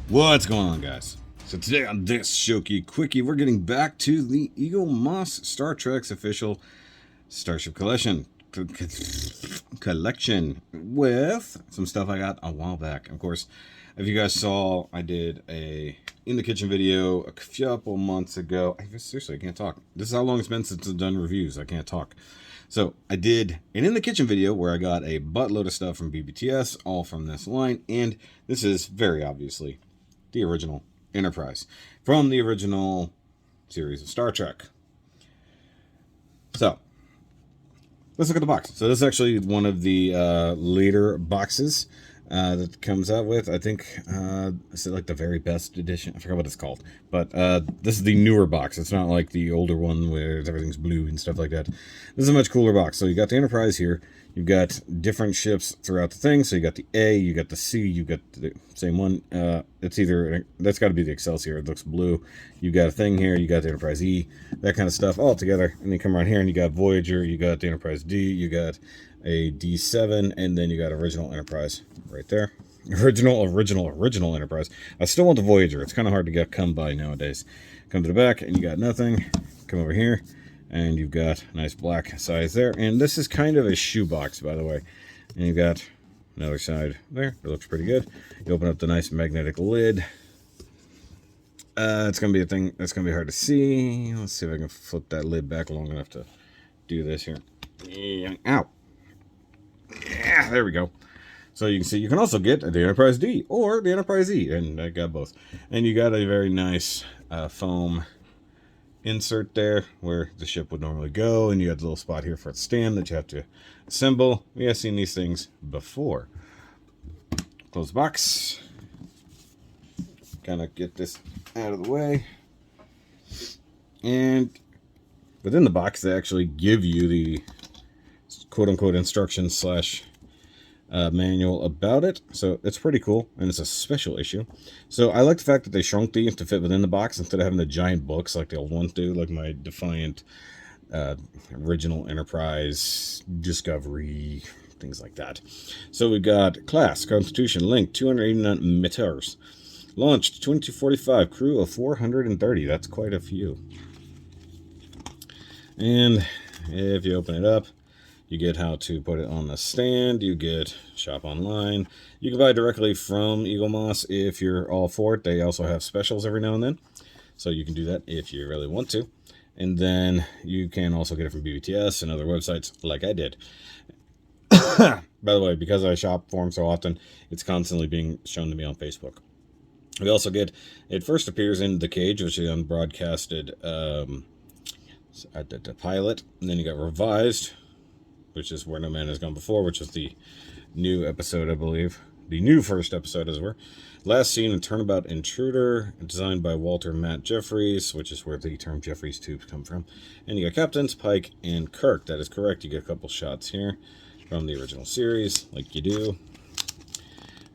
What's going on, guys? So today on this SHOKY Quickie, we're getting back to the Eaglemoss Star Trek's official Starship collection with some stuff I got a while back. Of course, if you guys saw, I did a in the kitchen video a couple months ago. Seriously, I can't talk. This is how long it's been since I've done reviews. I can't talk. So I did an in the kitchen video where I got a buttload of stuff from BBTS, all from this line, and this is very obviously the original Enterprise from the original series of Star Trek. So let's look at the box. So this is actually one of the later boxes that comes out with, I think, is it like the very best edition? I forgot what it's called. But this is the newer box. It's not like the older one where everything's blue and stuff like that. This is a much cooler box. So you got the Enterprise here. You've got different ships throughout the thing. So you got the A, you got the C, you got the same one. It's either, that's got to be the Excelsior. It looks blue. You got a thing here. You got the Enterprise E, that kind of stuff all together. And you come around here and you got Voyager, you got the Enterprise D, you got a D7, and then you got original Enterprise right there. Original Enterprise. I still want the Voyager. It's kind of hard to get come by nowadays. Come to the back and you got nothing. Come over here and you've got a nice black size there. And this is kind of a shoebox, by the way. And you've got another side there. It looks pretty good. You open up the nice magnetic lid. It's going to be a thing that's going to be hard to see. Let's see if I can flip that lid back long enough to do this here. Ow. Yeah, there we go. So you can see you can also get the Enterprise D or the Enterprise E, and I got both. And you got a very nice foam insert there where the ship would normally go, and you got the little spot here for a stand that you have to assemble. We have seen these things before. Close the box. Kind of get this out of the way. And within the box, they actually give you the quote-unquote instructions slash manual about it. So it's pretty cool, and it's a special issue. So I like the fact that they shrunk these to fit within the box instead of having the giant books like the old ones do, like my Defiant, original Enterprise, Discovery, things like that. So we got class, Constitution, length 289 meters, launched 2245, crew of 430. That's quite a few. And if you open it up, you get how to put it on the stand. You get shop online. You can buy directly from Eaglemoss if you're all for it. They also have specials every now and then, so you can do that if you really want to. And then you can also get it from BBTS and other websites like I did. By the way, because I shop for them so often, it's constantly being shown to me on Facebook. We also get, it first appears in The Cage, which is unbroadcasted at the pilot, and then you got revised, which is Where No Man Has Gone Before, which is the new episode, I believe. The new first episode, as it were. Last Seen in Turnabout Intruder, designed by Walter Matt Jeffries, which is where the term Jeffries tubes come from. And you got Captains, Pike, and Kirk. That is correct. You get a couple shots here from the original series, like you do.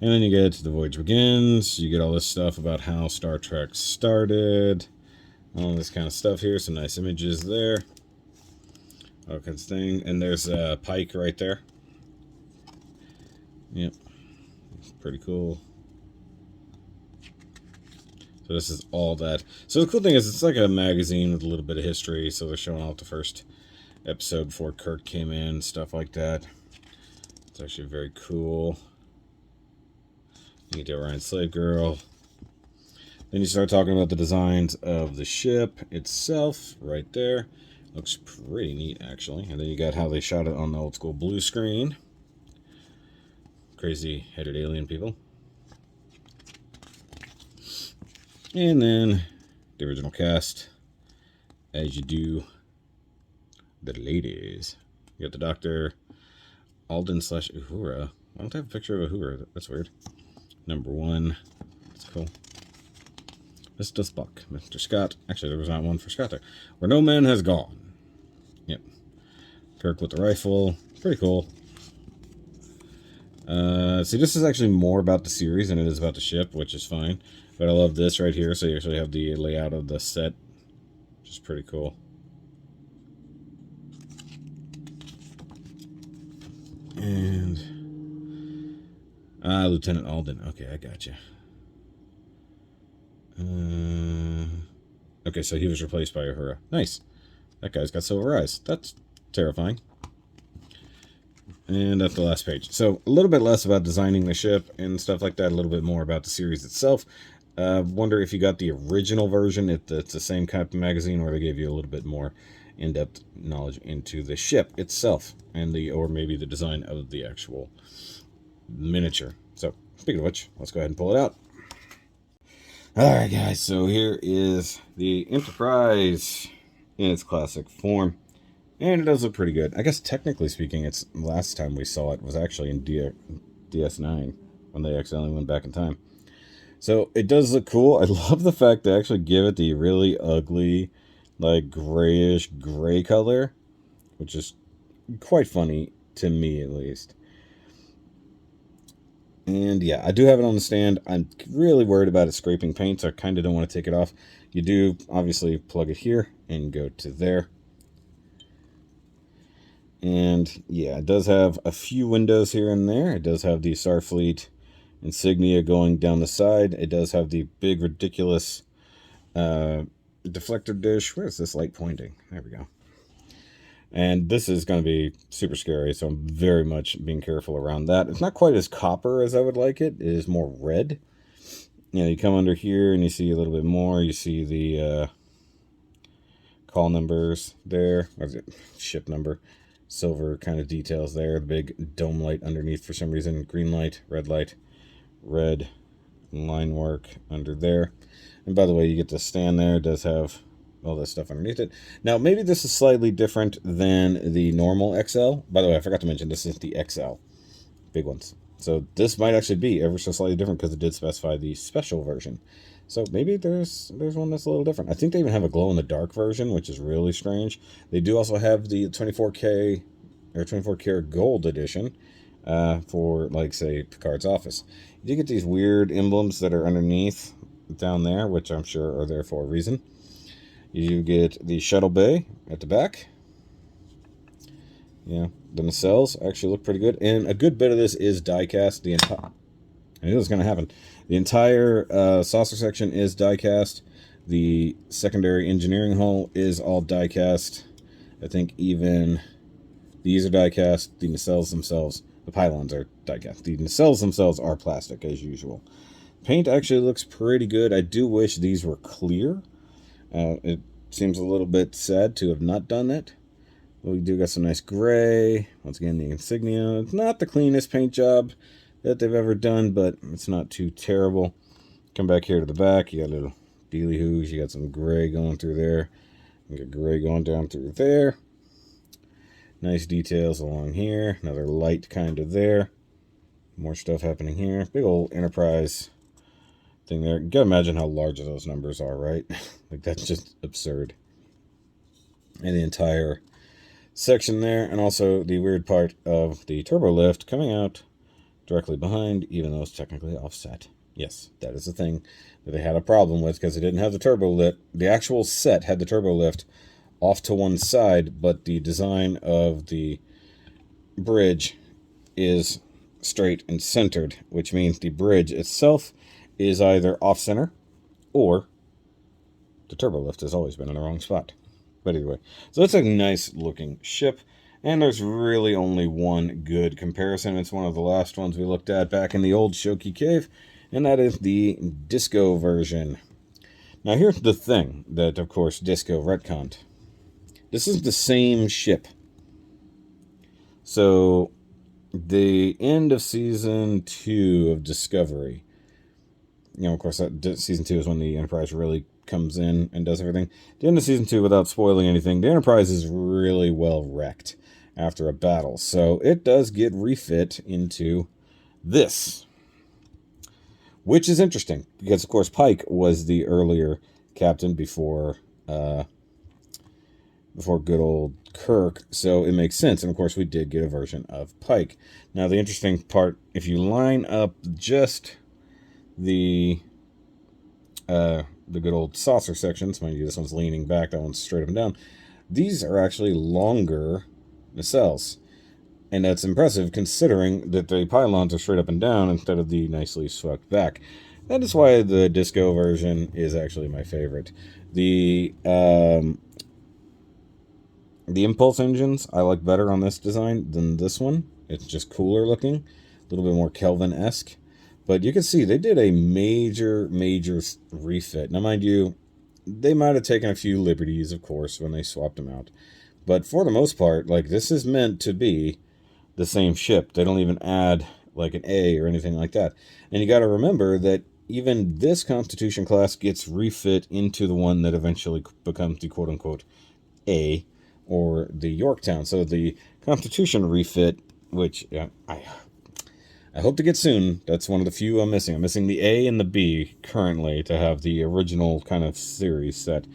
And then you get The Voyage Begins. You get all this stuff about how Star Trek started. All this kind of stuff here. Some nice images there. All kinds of thing. And there's Pike right there. Yep. It's pretty cool. So this is all that. So the cool thing is it's like a magazine with a little bit of history. So they're showing off the first episode before Kirk came in, stuff like that. It's actually very cool. You get Orion Slave Girl. Then you start talking about the designs of the ship itself right there. Looks pretty neat, actually. And then you got how they shot it on the old school blue screen. Crazy headed alien people. And then the original cast, as you do. The ladies. You got the Dr. Alden / Uhura. I don't have a picture of Uhura. That's weird. Number 1. That's cool. Mr. Spock. Mr. Scott. Actually, there was not one for Scott there. Where No Man Has Gone. Yep. Kirk with the rifle. Pretty cool. See, this is actually more about the series than it is about the ship, which is fine. But I love this right here. So you actually have the layout of the set, which is pretty cool. And Lieutenant Alden. Okay, I got you. Okay, so he was replaced by Uhura. Nice. That guy's got silver eyes. That's terrifying. And that's the last page. So a little bit less about designing the ship and stuff like that. A little bit more about the series itself. Wonder if you got the original version, if it's the same kind of magazine, or they gave you a little bit more in-depth knowledge into the ship itself, and or maybe the design of the actual miniature. So speaking of which, let's go ahead and pull it out. All right, guys. So here is the Enterprise in its classic form. And it does look pretty good. I guess technically speaking, it's last time we saw it was actually in DS9 when they accidentally went back in time. So it does look cool. I love the fact they actually give it the really ugly, like grayish gray color, which is quite funny to me at least. And yeah, I do have it on the stand. I'm really worried about it scraping paint, so I kind of don't want to take it off. You do obviously plug it here and go to there. And yeah, it does have a few windows here and there. It does have the Starfleet insignia going down the side. It does have the big, ridiculous deflector dish. Where's this light pointing? There we go. And this is going to be super scary, so I'm very much being careful around that. It's not quite as copper as I would like it. It is more red. You know, you come under here and you see a little bit more. You see the call numbers there. Or is it ship number? Silver kind of details there. The big dome light underneath for some reason. Green light, red line work under there. And by the way, you get to stand there. It does have all this stuff underneath it. Now, maybe this is slightly different than the normal XL. By the way, I forgot to mention this is the XL. Big ones. So this might actually be ever so slightly different because it did specify the special version. So maybe there's one that's a little different. I think they even have a glow-in-the-dark version, which is really strange. They do also have the 24K or 24 karat gold edition for, like, say, Picard's office. You do get these weird emblems that are underneath down there, which I'm sure are there for a reason. You get the shuttle bay at the back. Yeah, the nacelles actually look pretty good. And a good bit of this is die-cast. I knew this was going to happen. The entire saucer section is die-cast. The secondary engineering hull is all die-cast. I think even these are die-cast. The nacelles themselves, the pylons are die-cast. The nacelles themselves are plastic, as usual. Paint actually looks pretty good. I do wish these were clear. It seems a little bit sad to have not done it. We do got some nice gray. Once again, the insignia. It's not the cleanest paint job that they've ever done, but it's not too terrible. Come back here to the back. You got a little dealy-hoos. You got some gray going through there. You got gray going down through there. Nice details along here. Another light kind of there. More stuff happening here. Big old Enterprise thing there. You gotta imagine how large those numbers are, right? Like, that's just absurd. And the entire section there, and also the weird part of the turbo lift coming out directly behind, even though it's technically offset. Yes, that is the thing that they had a problem with, because it didn't have the turbo lift. The actual set had the turbo lift off to one side, but the design of the bridge is straight and centered, which means the bridge itself is either off-center or the turbo lift has always been in the wrong spot. But either way, so it's a nice looking ship, and there's really only one good comparison. It's one of the last ones we looked at back in the old SHOKY cave, and that is the Disco version. Now here's the thing that, of course, Disco retconned. This is the same ship. So the end of season 2 of Discovery, you know, of course, that season 2 is when the Enterprise really comes in and does everything. The end of season 2, without spoiling anything, the Enterprise is really well wrecked after a battle. So it does get refit into this, which is interesting because, of course, Pike was the earlier captain before good old Kirk, so it makes sense. And of course, we did get a version of Pike. Now, the interesting part, if you line up just the good old saucer sections, mind you, this one's leaning back, that one's straight up and down. These are actually longer nacelles, and that's impressive considering that the pylons are straight up and down instead of the nicely swept back. That is why the disco version is actually my favorite. The impulse engines I like better on this design than this one. It's just cooler looking, a little bit more Kelvin-esque. But you can see they did a major refit. Now, mind you, they might have taken a few liberties, of course, when they swapped them out. But for the most part, like, this is meant to be the same ship. They don't even add like an A or anything like that. And you got to remember that even this Constitution class gets refit into the one that eventually becomes the quote-unquote A, or the Yorktown. So the Constitution refit, which I hope to get soon. That's one of the few I'm missing. I'm missing the A and the B currently to have the original kind of series set.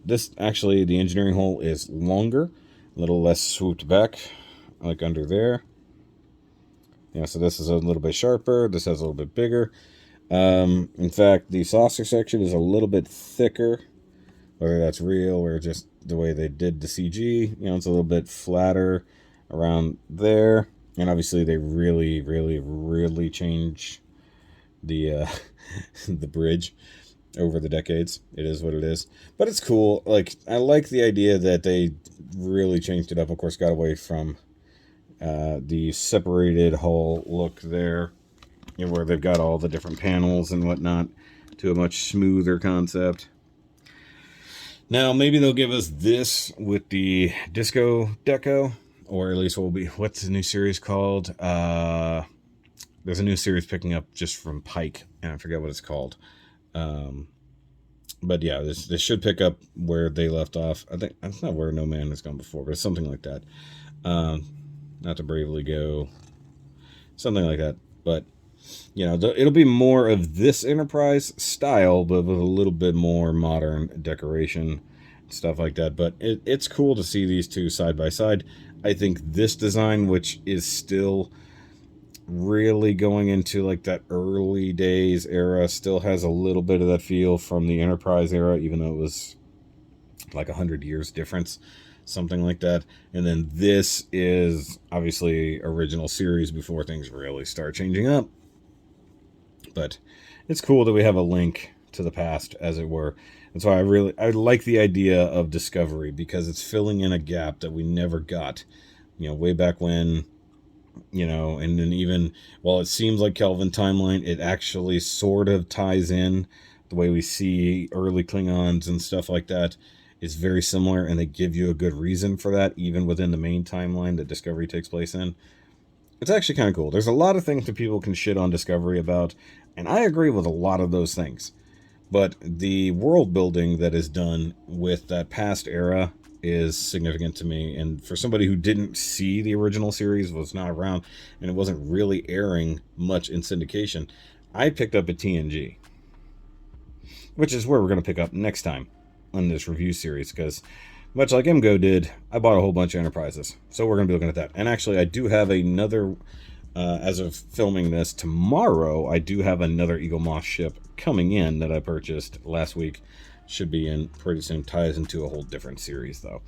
This actually, the engineering hull is longer, a little less swooped back, like under there. Yeah, so this is a little bit sharper. This has a little bit bigger. In fact, the saucer section is a little bit thicker. Whether that's real or just the way they did the CG, it's a little bit flatter around there. And obviously they really change the the bridge over the decades. It is what it is. But it's cool. Like, I like the idea that they really changed it up. Of course, got away from the separated hull look there, where they've got all the different panels and whatnot, to a much smoother concept. Now, maybe they'll give us this with the Disco Deco, or at least what's the new series called? There's a new series picking up just from Pike, and I forget what it's called. But yeah, this should pick up where they left off. I think that's not where No Man has gone before, but it's something like that. Not to Bravely Go, something like that. But it'll be more of this Enterprise style, but with a little bit more modern decoration, stuff like that. But it's cool to see these two side by side. I think this design, which is still really going into like that early days era, still has a little bit of that feel from the Enterprise era, even though it was like 100 years difference, something like that. And then this is obviously original series before things really start changing up. But it's cool that we have a link to the past, as it were. That's why I like the idea of Discovery, because it's filling in a gap that we never got, way back when, and then even while it seems like Kelvin timeline, it actually sort of ties in. The way we see early Klingons and stuff like that is very similar, and they give you a good reason for that, even within the main timeline that Discovery takes place in. It's actually kind of cool. There's a lot of things that people can shit on Discovery about, and I agree with a lot of those things. But the world building that is done with that past era is significant to me. And for somebody who didn't see the original series, was not around, and it wasn't really airing much in syndication, I picked up a TNG. Which is where we're going to pick up next time on this review series, because much like MGO did, I bought a whole bunch of Enterprises. So we're going to be looking at that. And actually, I do have another, as of filming this, tomorrow, I do have another Eaglemoss ship coming in that I purchased last week. Should be in pretty soon. Ties into a whole different series, though.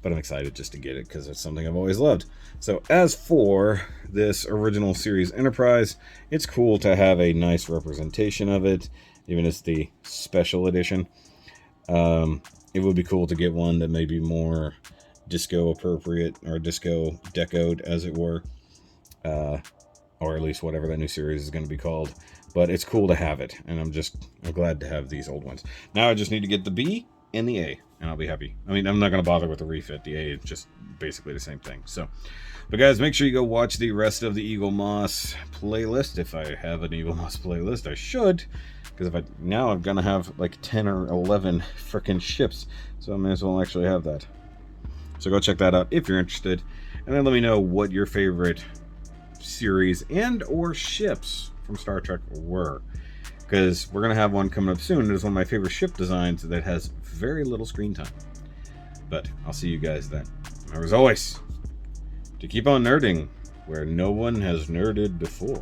But I'm excited just to get it, because it's something I've always loved. So as for this original series Enterprise, it's cool to have a nice representation of it, even as the special edition. It would be cool to get one that may be more disco appropriate, or disco decoed, as it were, or at least whatever that new series is going to be called. But it's cool to have it, and I'm glad to have these old ones. Now I just need to get the B and the A, and I'll be happy. I mean, I'm not going to bother with the refit. The A is just basically the same thing. So, but guys, make sure you go watch the rest of the Eaglemoss playlist. If I have an Eaglemoss playlist, I should. Because now I'm going to have like 10 or 11 freaking ships. So I may as well actually have that. So go check that out if you're interested. And then let me know what your favorite series and or ships from Star Trek were. Because we're going to have one coming up soon. It is one of my favorite ship designs that has very little screen time. But I'll see you guys then. Remember, as always, to keep on nerding where no one has nerded before.